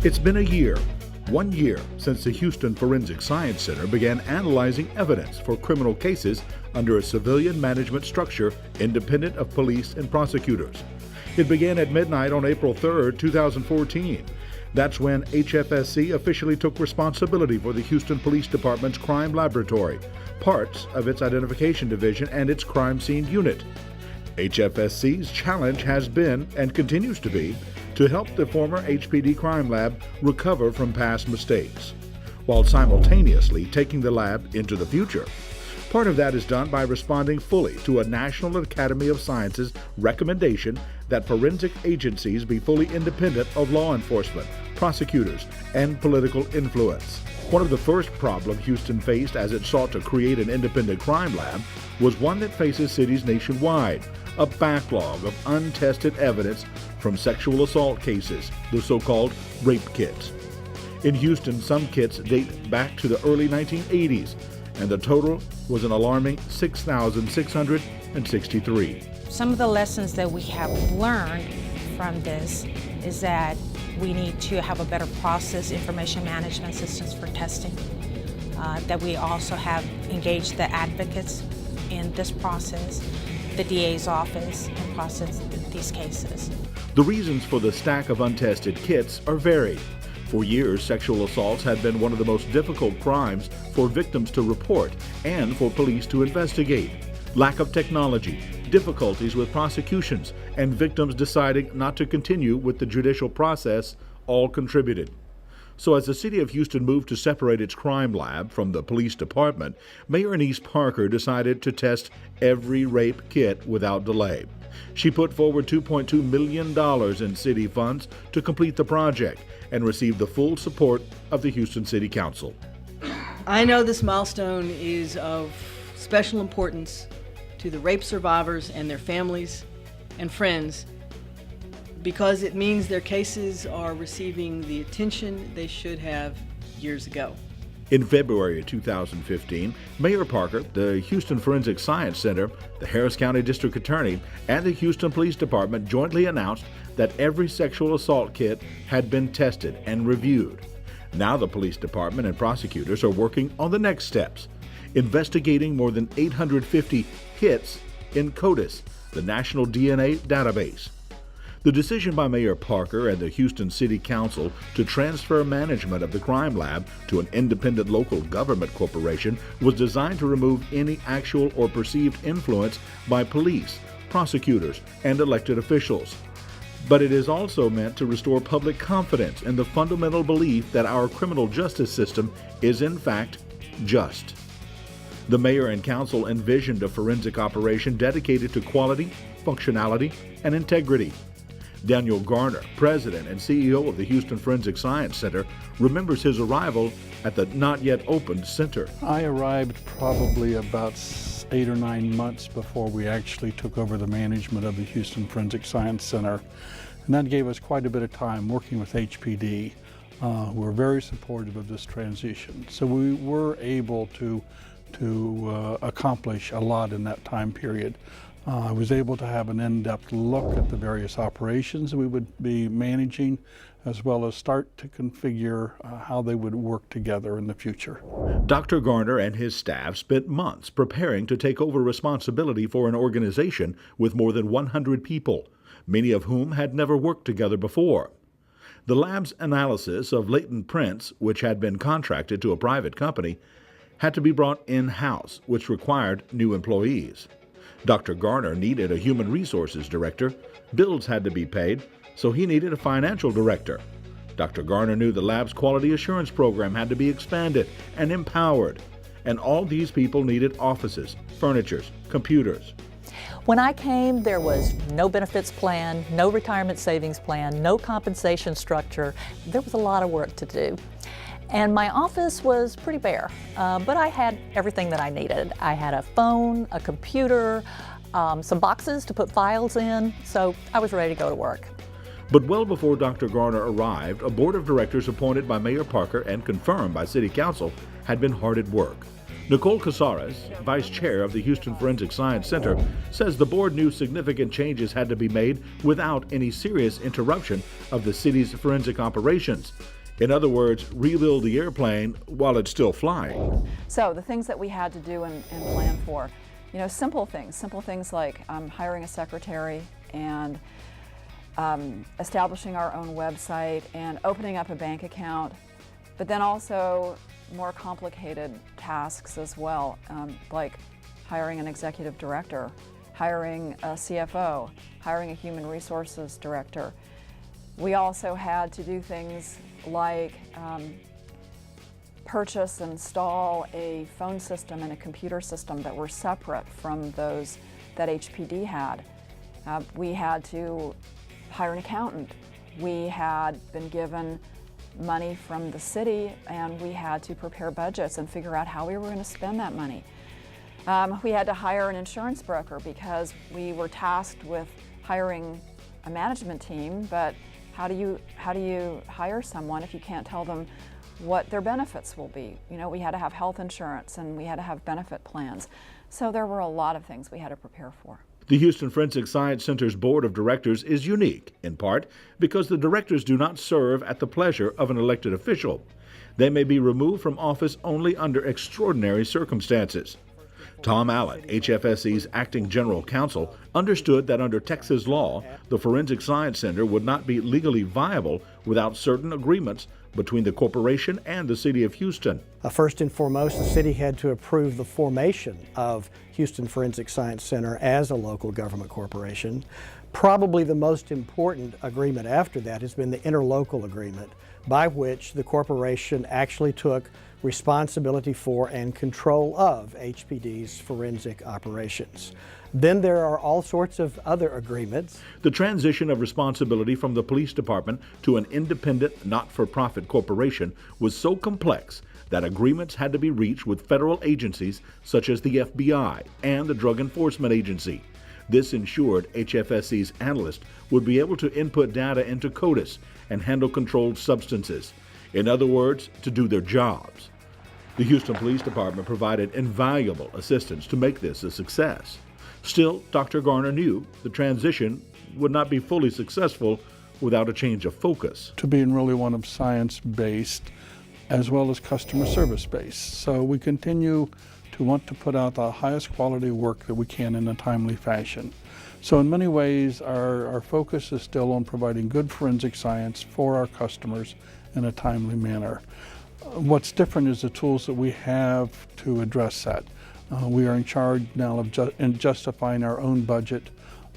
It's been a year, 1 year, since the Houston Forensic Science Center began analyzing evidence for criminal cases under a civilian management structure independent of police and prosecutors. It began at midnight on April 3, 2014. That's when HFSC officially took responsibility for the Houston Police Department's crime laboratory, parts of its identification division, and its crime scene unit. HFSC's challenge has been, and continues to be, to help the former HPD crime lab recover from past mistakes, while simultaneously taking the lab into the future. Part of that is done by responding fully to a National Academy of Sciences recommendation that forensic agencies be fully independent of law enforcement, prosecutors, and political influence. One of the first problems Houston faced as it sought to create an independent crime lab was one that faces cities nationwide: a backlog of untested evidence from sexual assault cases, the so-called rape kits. In Houston, some kits date back to the early 1980s, and the total was an alarming 6,663. Some of the lessons that we have learned from this is that we need to have a better process, information management systems for testing, that we also have engaged the advocates in this process, the DA's office, and process these cases. The reasons for the stack of untested kits are varied. For years, sexual assaults had been one of the most difficult crimes for victims to report and for police to investigate. Lack of technology, difficulties with prosecutions, and victims deciding not to continue with the judicial process all contributed. So as the city of Houston moved to separate its crime lab from the police department, Mayor Anise Parker decided to test every rape kit without delay. She put forward $2.2 million in city funds to complete the project and received the full support of the Houston City Council. I know this milestone is of special importance to the rape survivors and their families and friends, because it means their cases are receiving the attention they should have years ago. In February of 2015, Mayor Parker, the Houston Forensic Science Center, the Harris County District Attorney, and the Houston Police Department jointly announced that every sexual assault kit had been tested and reviewed. Now the police department and prosecutors are working on the next steps, investigating more than 850 hits in CODIS, the National DNA Database. The decision by Mayor Parker and the Houston City Council to transfer management of the crime lab to an independent local government corporation was designed to remove any actual or perceived influence by police, prosecutors, and elected officials. But it is also meant to restore public confidence in the fundamental belief that our criminal justice system is in fact just. The mayor and council envisioned a forensic operation dedicated to quality, functionality, and integrity. Daniel Garner, president and CEO of the Houston Forensic Science Center, remembers his arrival at the not-yet-opened center. I arrived probably about 8 or 9 months before we actually took over the management of the Houston Forensic Science Center, and that gave us quite a bit of time working with HPD, who were very supportive of this transition. So we were able to accomplish a lot in that time period. I was able to have an in-depth look at the various operations we would be managing, as well as start to configure how they would work together in the future. Dr. Garner and his staff spent months preparing to take over responsibility for an organization with more than 100 people, many of whom had never worked together before. The lab's analysis of latent prints, which had been contracted to a private company, had to be brought in-house, which required new employees. Dr. Garner needed a human resources director, bills had to be paid, so he needed a financial director. Dr. Garner knew the lab's quality assurance program had to be expanded and empowered, and all these people needed offices, furniture, computers. When I came, there was no benefits plan, no retirement savings plan, no compensation structure. There was a lot of work to do. And my office was pretty bare, but I had everything that I needed. I had a phone, a computer, some boxes to put files in, so I was ready to go to work. But well before Dr. Garner arrived, a board of directors appointed by Mayor Parker and confirmed by City Council had been hard at work. Nicole Casares, vice chair of the Houston Forensic Science Center, says the board knew significant changes had to be made without any serious interruption of the city's forensic operations. In other words, rebuild the airplane while it's still flying. So the things that we had to do and plan for, simple things like hiring a secretary and establishing our own website and opening up a bank account, but then also more complicated tasks as well, like hiring an executive director, hiring a CFO, hiring a human resources director. We also had to do things like purchase and install a phone system and a computer system that were separate from those that HPD had. We had to hire an accountant. We had been given money from the city and we had to prepare budgets and figure out how we were going to spend that money. We had to hire an insurance broker because we were tasked with hiring a management team, but how do you hire someone if you can't tell them what their benefits will be? We had to have health insurance and we had to have benefit plans. So there were a lot of things we had to prepare for. The Houston Forensic Science Center's board of directors is unique, in part because the directors do not serve at the pleasure of an elected official. They may be removed from office only under extraordinary circumstances. Tom Allen, HFSC's acting general counsel, understood that under Texas law, the Forensic Science Center would not be legally viable without certain agreements between the corporation and the city of Houston. First and foremost, the city had to approve the formation of Houston Forensic Science Center as a local government corporation. Probably the most important agreement after that has been the interlocal agreement, by which the corporation actually took responsibility for and control of HPD's forensic operations. Then there are all sorts of other agreements. The transition of responsibility from the police department to an independent, not-for-profit corporation was so complex that agreements had to be reached with federal agencies such as the FBI and the Drug Enforcement Agency. This ensured HFSC's analysts would be able to input data into CODIS and handle controlled substances. In other words, to do their jobs. The Houston Police Department provided invaluable assistance to make this a success. Still, Dr. Garner knew the transition would not be fully successful without a change of focus. To being really one of science-based as well as customer service-based. So we continue to want to put out the highest quality work that we can in a timely fashion. So in many ways, our focus is still on providing good forensic science for our customers in a timely manner. What's different is the tools that we have to address that. We are in charge now of justifying our own budget,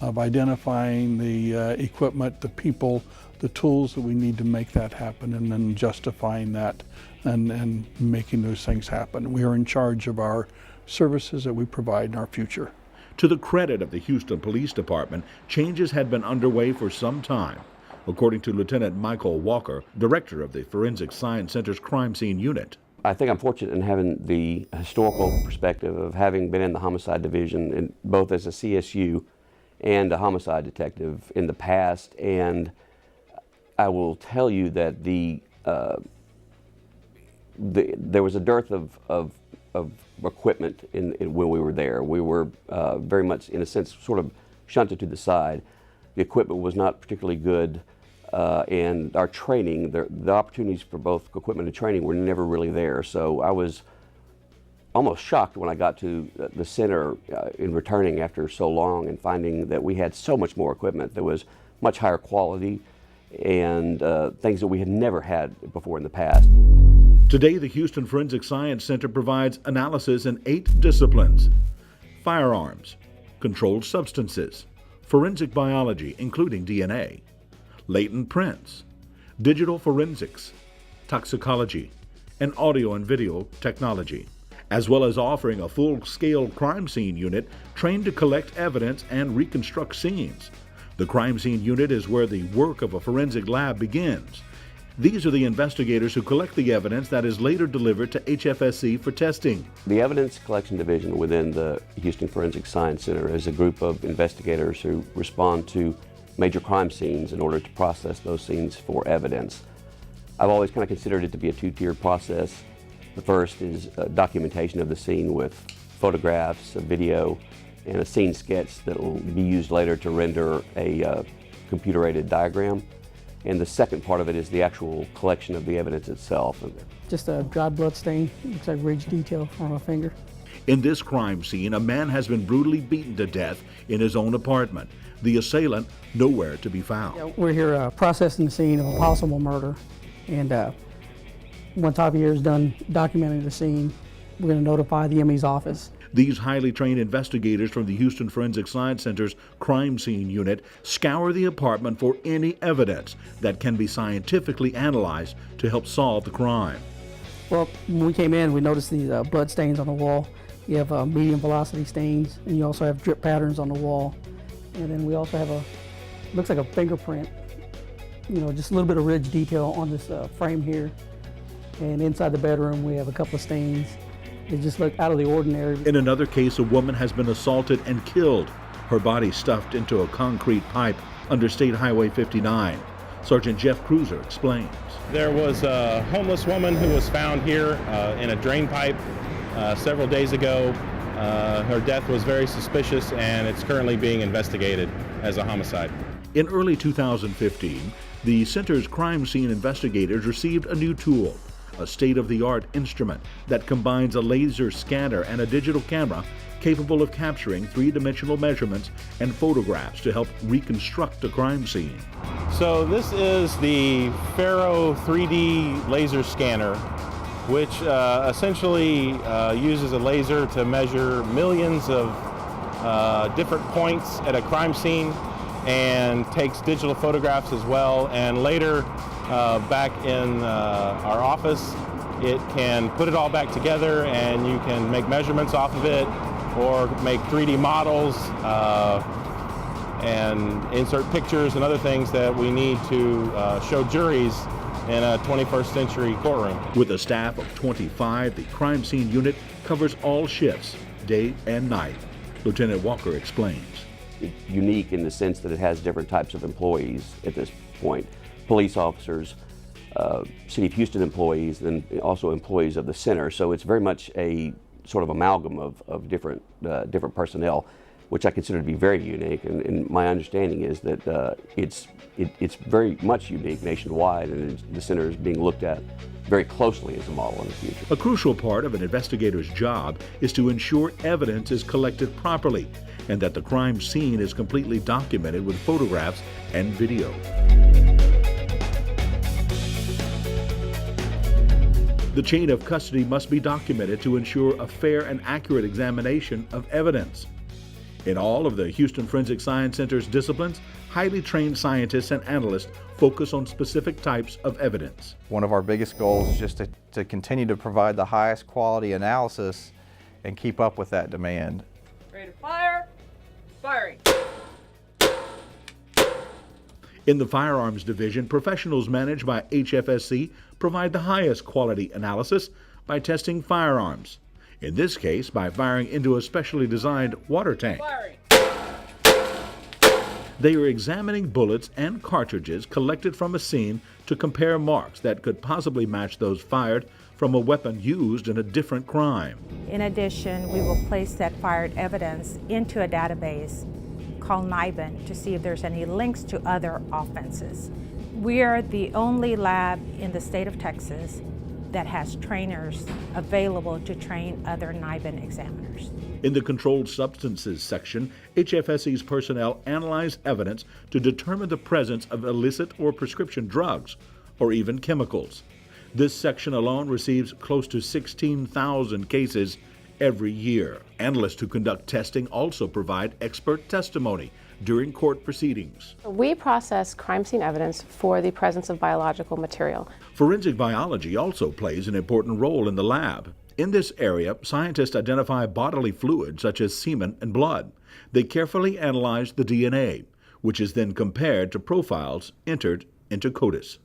of identifying the equipment, the people, the tools that we need to make that happen, and then justifying that and making those things happen. We are in charge of our services that we provide in our future. To the credit of the Houston Police Department, changes had been underway for some time. According to Lieutenant Michael Walker, director of the Forensic Science Center's crime scene unit. I think I'm fortunate in having the historical perspective of having been in the homicide division, both as a CSU and a homicide detective in the past. And I will tell you that there was a dearth of equipment when we were there. We were very much, in a sense, sort of shunted to the side. The equipment was not particularly good. And our training, the opportunities for both equipment and training were never really there. So I was almost shocked when I got to the center in returning after so long and finding that we had so much more equipment that was much higher quality and things that we had never had before in the past. Today, the Houston Forensic Science Center provides analysis in 8 disciplines: firearms, controlled substances, forensic biology, including DNA, latent prints, digital forensics, toxicology, and audio and video technology, as well as offering a full-scale crime scene unit trained to collect evidence and reconstruct scenes. The crime scene unit is where the work of a forensic lab begins. These are the investigators who collect the evidence that is later delivered to HFSC for testing. The Evidence Collection Division within the Houston Forensic Science Center is a group of investigators who respond to major crime scenes in order to process those scenes for evidence. I've always kind of considered it to be a two-tiered process. The first is documentation of the scene with photographs, a video, and a scene sketch that will be used later to render a computer-aided diagram. And the second part of it is the actual collection of the evidence itself. Just a dried blood stain, looks like ridge detail from a finger. In this crime scene, a man has been brutally beaten to death in his own apartment. The assailant nowhere to be found. Yeah, we're here processing the scene of a possible murder, and when top of year is done documenting the scene, we're going to notify the ME's office. These highly trained investigators from the Houston Forensic Science Center's crime scene unit scour the apartment for any evidence that can be scientifically analyzed to help solve the crime. Well, when we came in, we noticed these blood stains on the wall. You have medium velocity stains, and you also have drip patterns on the wall. And then we also have looks like a fingerprint, just a little bit of ridge detail on this frame here. And inside the bedroom, we have a couple of stains. They just look out of the ordinary. In another case, a woman has been assaulted and killed, her body stuffed into a concrete pipe under State Highway 59. Sergeant Jeff Cruiser explains. There was a homeless woman who was found here in a drain pipe several days ago. Her death was very suspicious, and it's currently being investigated as a homicide. In early 2015, the center's crime scene investigators received a new tool, a state-of-the-art instrument that combines a laser scanner and a digital camera capable of capturing three-dimensional measurements and photographs to help reconstruct a crime scene. So this is the Faro 3D laser scanner, which essentially uses a laser to measure millions of different points at a crime scene and takes digital photographs as well. And later, back in our office, it can put it all back together, and you can make measurements off of it or make 3D models and insert pictures and other things that we need to show juries in a 21st century courtroom. With a staff of 25, the crime scene unit covers all shifts, day and night. Lieutenant Walker explains. It's unique in the sense that it has different types of employees at this point. Police officers, City of Houston employees, and also employees of the center. So it's very much a sort of amalgam of different personnel, which I consider to be very unique. And my understanding is that it's very much unique nationwide, and the center is being looked at very closely as a model in the future. A crucial part of an investigator's job is to ensure evidence is collected properly and that the crime scene is completely documented with photographs and video. The chain of custody must be documented to ensure a fair and accurate examination of evidence. In all of the Houston Forensic Science Center's disciplines, highly trained scientists and analysts focus on specific types of evidence. One of our biggest goals is just to continue to provide the highest quality analysis and keep up with that demand. Ready to fire? Firing. In the Firearms Division, professionals managed by HFSC provide the highest quality analysis by testing firearms. In this case, by firing into a specially designed water tank. Firing. They are examining bullets and cartridges collected from a scene to compare marks that could possibly match those fired from a weapon used in a different crime. In addition, we will place that fired evidence into a database called NIBIN to see if there's any links to other offenses. We are the only lab in the state of Texas that has trainers available to train other NIBIN examiners. In the Controlled Substances section, HFSC's personnel analyze evidence to determine the presence of illicit or prescription drugs, or even chemicals. This section alone receives close to 16,000 cases every year. Analysts who conduct testing also provide expert testimony during court proceedings. We process crime scene evidence for the presence of biological material. Forensic biology also plays an important role in the lab. In this area, scientists identify bodily fluids such as semen and blood. They carefully analyze the DNA, which is then compared to profiles entered into CODIS.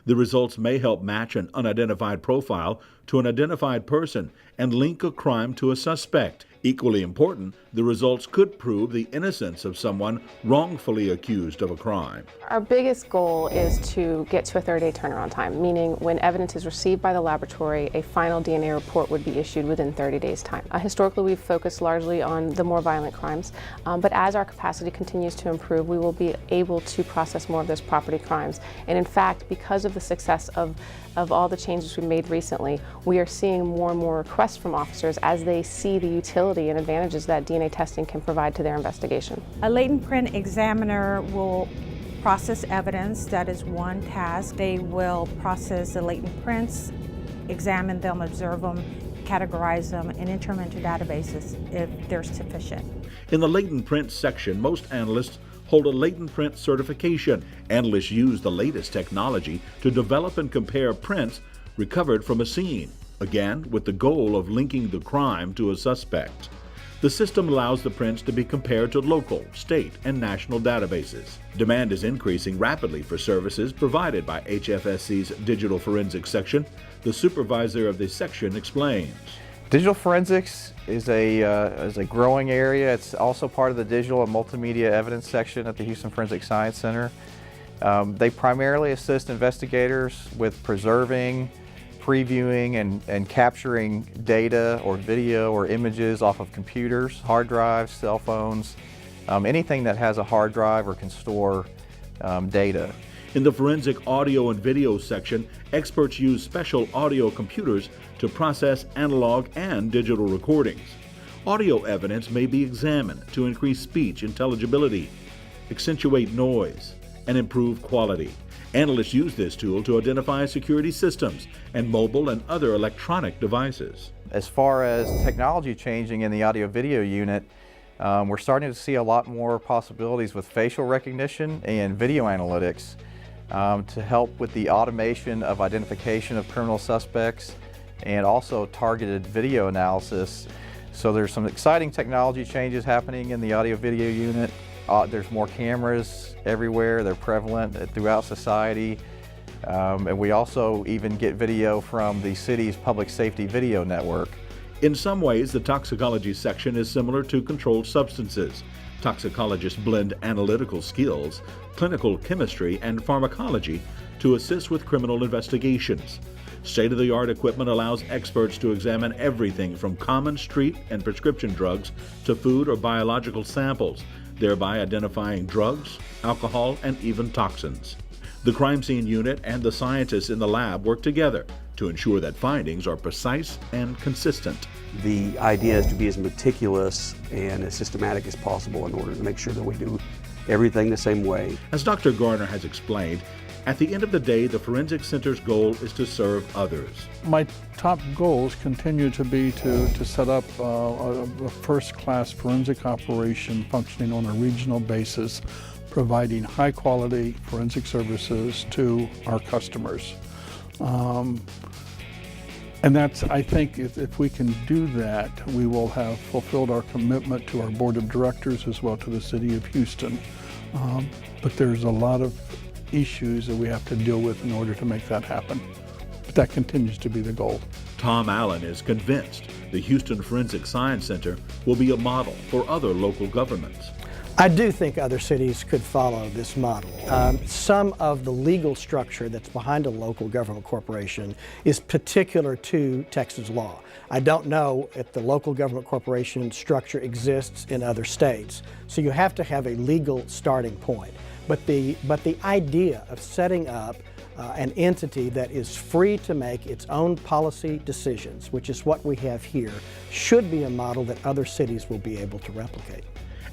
The results may help match an unidentified profile to an identified person and link a crime to a suspect. Equally important, the results could prove the innocence of someone wrongfully accused of a crime. Our biggest goal is to get to a 30-day turnaround time, meaning when evidence is received by the laboratory, a final DNA report would be issued within 30 days' time. Historically, we've focused largely on the more violent crimes, but as our capacity continues to improve, we will be able to process more of those property crimes. And in fact, because of the success of all the changes we've made recently, we are seeing more and more requests from officers as they see the utility and advantages that DNA testing can provide to their investigation. A latent print examiner will process evidence. That is one task. They will process the latent prints, examine them, observe them, categorize them, and enter them into databases if they're sufficient. In the latent print section, most analysts hold a latent print certification. Analysts use the latest technology to develop and compare prints recovered from a scene, again with the goal of linking the crime to a suspect. The system allows the prints to be compared to local, state, and national databases. Demand is increasing rapidly for services provided by HFSC's Digital Forensics section. The supervisor of the section explains. Digital forensics is a growing area. It's also part of the digital and multimedia evidence section at the Houston Forensic Science Center. They primarily assist investigators with preserving, previewing, and capturing data or video or images off of computers, hard drives, cell phones, anything that has a hard drive or can store data. In the forensic audio and video section, experts use special audio computers to process analog and digital recordings. Audio evidence may be examined to increase speech intelligibility, accentuate noise, and improve quality. Analysts use this tool to identify security systems and mobile and other electronic devices. As far as technology changing in the audio-video unit, we're starting to see a lot more possibilities with facial recognition and video analytics to help with the automation of identification of criminal suspects and also targeted video analysis. So there's some exciting technology changes happening in the audio-video unit. There's more cameras everywhere. They're prevalent throughout society. And we also even get video from the city's public safety video network. In some ways, the toxicology section is similar to controlled substances. Toxicologists blend analytical skills, clinical chemistry, and pharmacology to assist with criminal investigations. State-of-the-art equipment allows experts to examine everything from common street and prescription drugs to food or biological samples, thereby identifying drugs, alcohol, and even toxins. The crime scene unit and the scientists in the lab work together to ensure that findings are precise and consistent. The idea is to be as meticulous and as systematic as possible in order to make sure that we do everything the same way. As Dr. Garner has explained, at the end of the day, the Forensic Center's goal is to serve others. My top goals continue to be to set up a first-class forensic operation functioning on a regional basis, providing high-quality forensic services to our customers. And that's, I think, if we can do that, we will have fulfilled our commitment to our board of directors as well to the city of Houston. But there's a lot of issues that we have to deal with in order to make that happen. But that continues to be the goal. Tom Allen is convinced the Houston Forensic Science Center will be a model for other local governments. I do think other cities could follow this model. Some of the legal structure that's behind a local government corporation is particular to Texas law. I don't know if the local government corporation structure exists in other states. So you have to have a legal starting point. But the idea of setting up an entity that is free to make its own policy decisions, which is what we have here, should be a model that other cities will be able to replicate.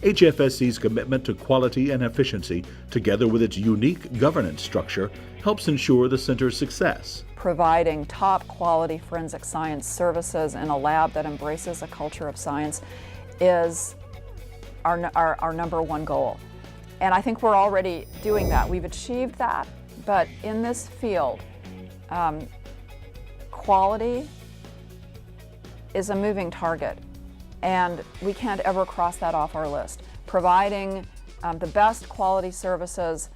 HFSC's commitment to quality and efficiency, together with its unique governance structure, helps ensure the center's success. Providing top quality forensic science services in a lab that embraces a culture of science is our number one goal. And I think we're already doing that. We've achieved that, but in this field, quality is a moving target, and we can't ever cross that off our list. Providing the best quality services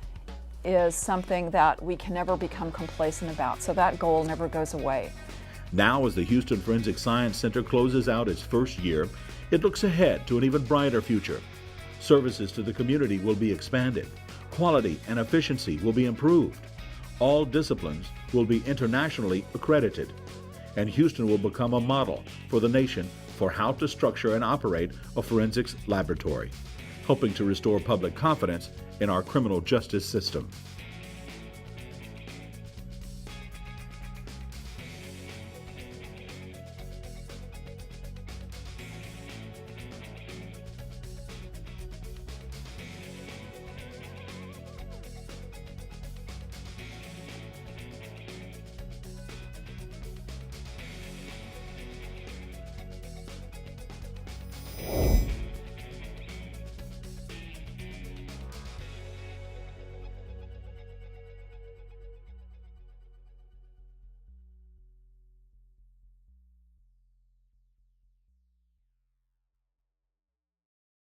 is something that we can never become complacent about. So that goal never goes away. Now, as the Houston Forensic Science Center closes out its first year, it looks ahead to an even brighter future. Services to the community will be expanded. Quality and efficiency will be improved. All disciplines will be internationally accredited. And Houston will become a model for the nation for how to structure and operate a forensics laboratory, helping to restore public confidence in our criminal justice system.